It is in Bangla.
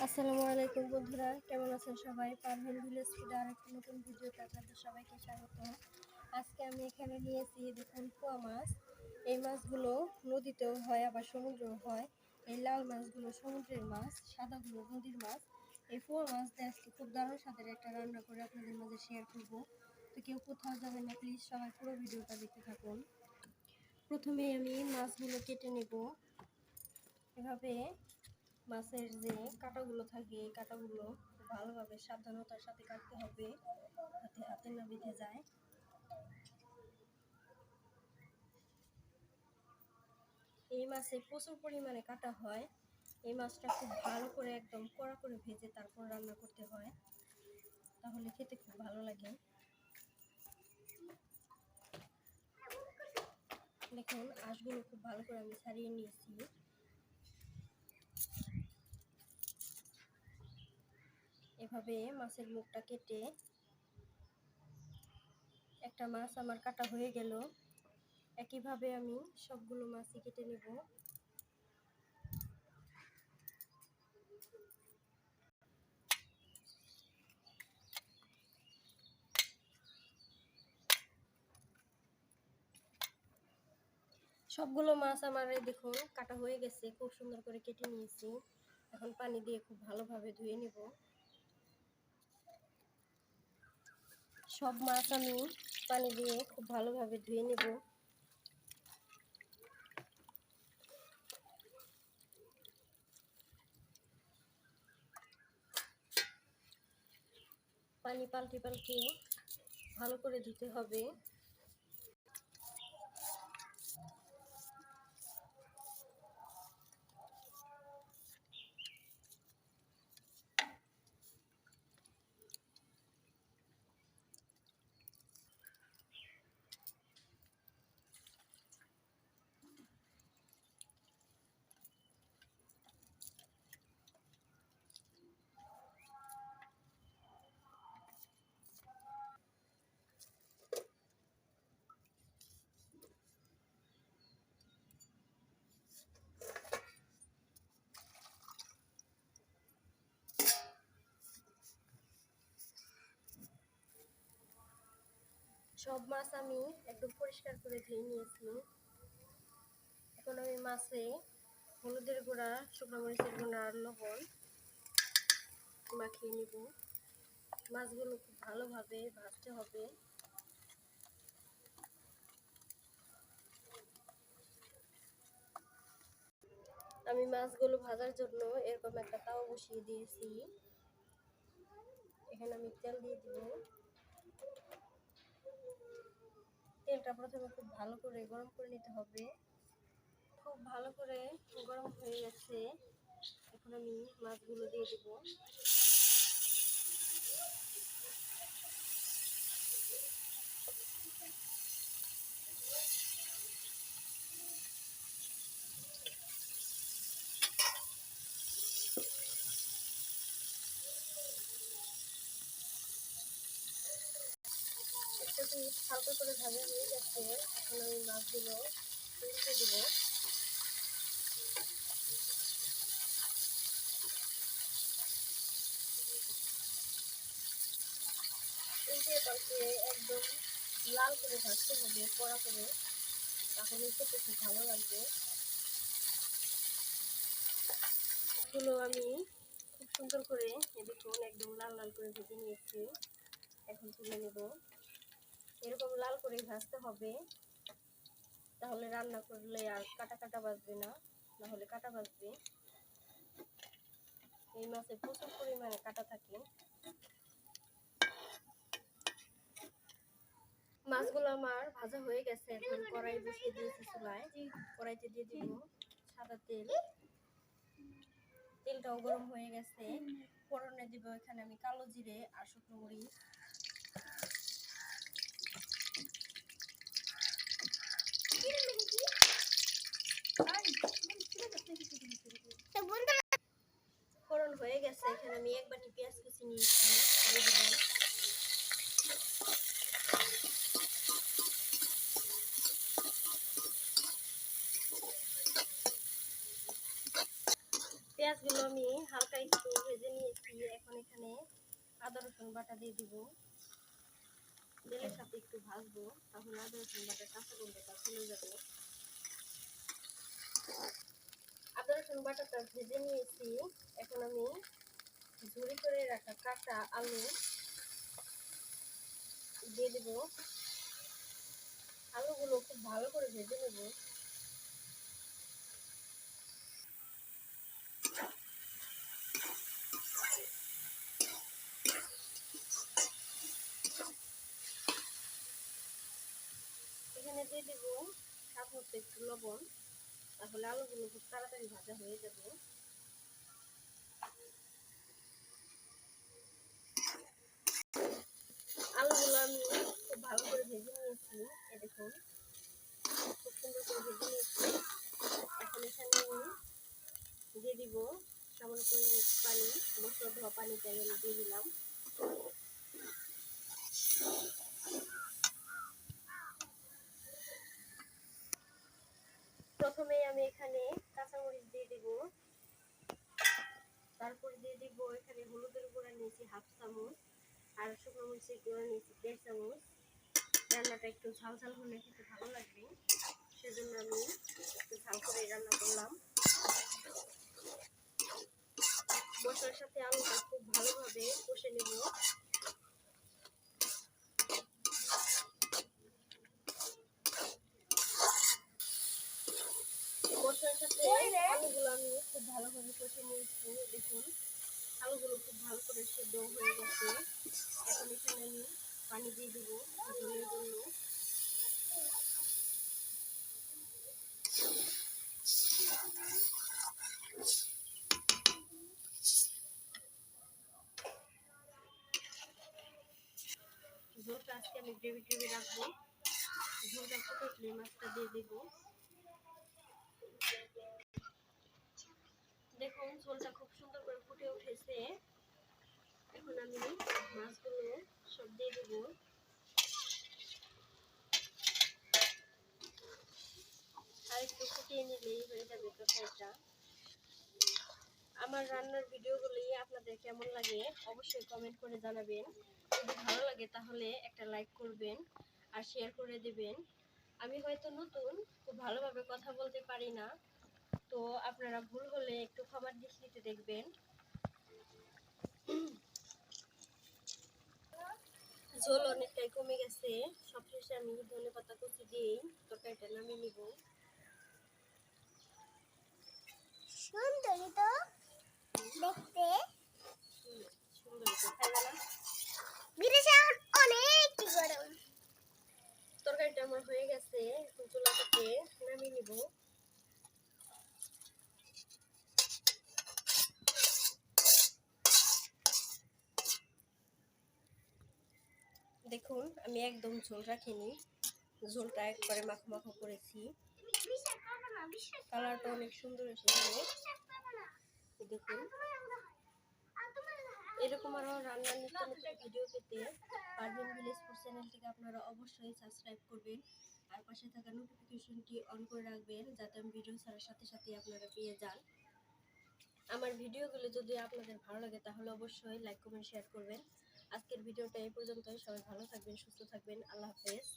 আসসালামু আলাইকুম বন্ধুরা, কেমন আছেন সবাই? পারভিন ভিলেজ ফুডে আরেকটি নতুন ভিডিওতে আপনাদের সবাইকে স্বাগত। আজকে আমি এখানে নিয়েছি দেখুন পোয়া মাছ। এই মাছগুলো নদীতেও হয় আবার সমুদ্রেও হয়। এই লাল মাছগুলো সমুদ্রের মাছ, সাদাগুলো নদীর মাছ। এই পোয়া মাছ দিয়ে আজকে খুব দারুণ স্বাদের একটা রান্না করে আপনাদের মাঝে শেয়ার করব। তো কেউ কোথাও যাবেন না, প্লিজ সবাই পুরো ভিডিওটা দেখতে থাকুন। প্রথমে আমি মাছগুলো কেটে নেব। এভাবে মাছের যে কাঁটাগুলো থাকে এই কাঁটাগুলো ভালোভাবে সাবধানতার সাথে কাটতে হবে, যাতে হাতে না বেঁধে যায়। এই মাছে প্রচুর পরিমাণে কাটা হয়। এই মাছটা খুব ভালো করে একদম কড়া করে ভেজে তারপর রান্না করতে হয়, তাহলে খেতে খুব ভালো লাগে। দেখুন আঁশগুলো খুব ভালো করে আমি ছাড়িয়ে নিয়েছি। এভাবে মাছের মুখটা কেটে একটা মাছ আমার কাটা হয়ে গেল। একইভাবে আমি সবগুলো মাছই কেটে নেব। সবগুলো মাছ আমার দেখুন কাটা হয়ে গেছে, খুব সুন্দর করে কেটে নিয়েছি। এখন পানি দিয়ে খুব ভালোভাবে ধুয়ে নেব। সব মাছ আমি পানি দিয়ে খুব ভালোভাবে ধুয়ে নেব। পানি পাল্টে পাল্টে ভালো করে ধুতে হবে। সব মাছ আমি একদম পরিষ্কার করে ধুয়ে নিয়েছি। এখন আমি মাছে হলুদের গুঁড়া, শুকনো মরিচের গুঁড়া আর লবণ মাখিয়ে নেব। মাছগুলো খুব ভালোভাবে ভাজতে হবে। আমি মাছগুলো ভাজার জন্য এরকম একটা তাওয়া বসিয়ে দিয়েছি। এখানে আমি তেল দিয়ে দিব। তেলটা প্রথমে খুব ভালো করে গরম করে নিতে হবে। খুব ভালো করে গরম হয়ে গেছে, এখন আমি মাছগুলো দিয়ে দেব। একটা পিস হালকা করে ভাজা হয়ে গেছে, এখন আমি মাছগুলো উল্টে দেবো। উল্টে পাল্টে একদম লাল করে ভাজতে হবে, কড়া করে, তাহলে খেতে খুব ভালো লাগবে। এগুলো আমি খুব সুন্দর করে দেখুন একদম লাল লাল করে ভেজে নিয়েছি। এখন তুলে নেব। এরকম লাল করে ভাজতে হবে, তাহলে রান্না করলে আর কাটা কাটা বাজবে না, নাহলে কাটা বাজবে। এই মাছে প্রচুর পরিমাণে কাটা থাকে। মাছগুলো আমার ভাজা হয়ে গেছে, এখন কড়াই বসিয়ে দিয়েছি চুলায়। কড়াইতে দিয়ে দিব সাদা তেল। তেলটাও গরম হয়ে গেছে, ফোড়নে দিব এখানে আমি কালো জিরে আর শুকনো মরিচ। ফোড়ন হয়ে গেছে, এখানে আমি এক বাটি পেঁয়াজ কুচি নিয়েছি, দিয়ে দিব। পেঁয়াজগুলো আমি হালকা একটু ভেজে আদা রসুন বাটা দিয়ে দিব। তেলের সাথে একটু ভাজবো, তাহলে আদা রসুন বাটার কাঁচা গন্ধটা চলে যাবে। আদা রসুন বাটাটা ভেজে নিয়েছি। এখন আমি ঝুরি করে রাখা কাঁচা আলু দিয়ে দেব। আলুগুলো খুব ভালো করে ভেজে নেব। এখানে দিয়ে দেব স্বাদ মতো একটু লবণ, তাহলে আলুগুলো খুব তাড়াতাড়ি ভাজা হয়ে যাবে। আলুগুলো আমি খুব ভালো করে ভেজে নিয়েছি। এই দেখুন খুব সুন্দর করে ভেজে নিয়েছি। এখন এখানে আমি দিয়ে দিব সামান্য পরিমাণ পানি, মশলা ধোয়া পানিটা আমি দিয়ে দিলাম। প্রথমে আমি এখানে কাঁচামরিচ দিয়ে দিব, তারপর দিয়ে দিব এখানে হলুদের গুঁড়া নিয়েছি 1/2 চামচ, আর শুকনো মরিচের গুঁড়া নিয়েছি 1.5 চামচ। রান্নাটা একটু ঝাল ঝাল হলে খেতে ভালো লাগবে, সেজন্য আমি একটু ঝাল করে রান্না করলাম। মশলার সাথে আলুটা খুব ভালোভাবে কষে নেব। মশলার সাথে আলুগুলো আমি খুব ভালোভাবে কষে নিয়েছি। দেখুন আলুগুলো খুব ভালো করে সেদ্ধ হয়ে গেছে। এখন এখানে আমি পানি দিয়ে দিব ঝোলের জন্য। ঝোলটা আজকে আমি গ্রেভি গ্রেভি রাখবো। ঝোলটা ফুটে মাছটা দিয়ে দেব। দেখুন ঝোলটা খুব সুন্দর করে ফুটে উঠেছে। এখন আমি মাছগুলো সব দিয়ে দেব। আর একটু ফুটিয়ে নিলেই হয়ে যাবে তরকারিটা। আমার রান্নার ভিডিওগুলি আপনাদের কেমন লাগে অবশ্যই কমেন্ট করে জানাবেন। যদি ভালো লাগে তাহলে একটা লাইক করবেন আর শেয়ার করে দেবেন। আমি হয়তো নতুন, খুব ভালোভাবে কথা বলতে পারি না, তো আপনারা ভুল হলে একটু ক্ষমার দৃষ্টিতে দেখবেন। ঝোল অনেকটাই কমে গেছে। সবশেষে আমি ধনেপাতা কুচি দিয়েই তরকারিটা নামিয়ে নিব। সুন্দরী তো দেখতে, সুন্দর করে খাইবে না? বিদেশে অনেক গরম। তরকারিটা আমার হয়ে গেছে, এখন চুলা থেকে নামিয়ে নিব। দেখুন আমি একদম ঝোল রাখিনি, ঝোলটা একবারে মাখো মাখো করেছি। কালারটা অনেক সুন্দর এসেছে। দেখুন এরকম আরো রান্নার নিত্য নতুন ভিডিও পেতে পারভিন ভিলেজ ফুড চ্যানেলটিকে আপনারা অবশ্যই সাবস্ক্রাইব করবেন আর পাশে থাকা নোটিফিকেশনটি অন করে রাখবেন, যাতে আমি ভিডিও ছাড়ার সাথে সাথে আপনারা পেয়ে যান। আমার ভিডিওগুলো যদি আপনাদের ভালো লাগে তাহলে অবশ্যই লাইক কমেন্ট শেয়ার করবেন। আজকের ভিডিওটা এই পর্যন্তই। সবাই ভালো থাকবেন, সুস্থ থাকবেন। আল্লাহ হাফেজ।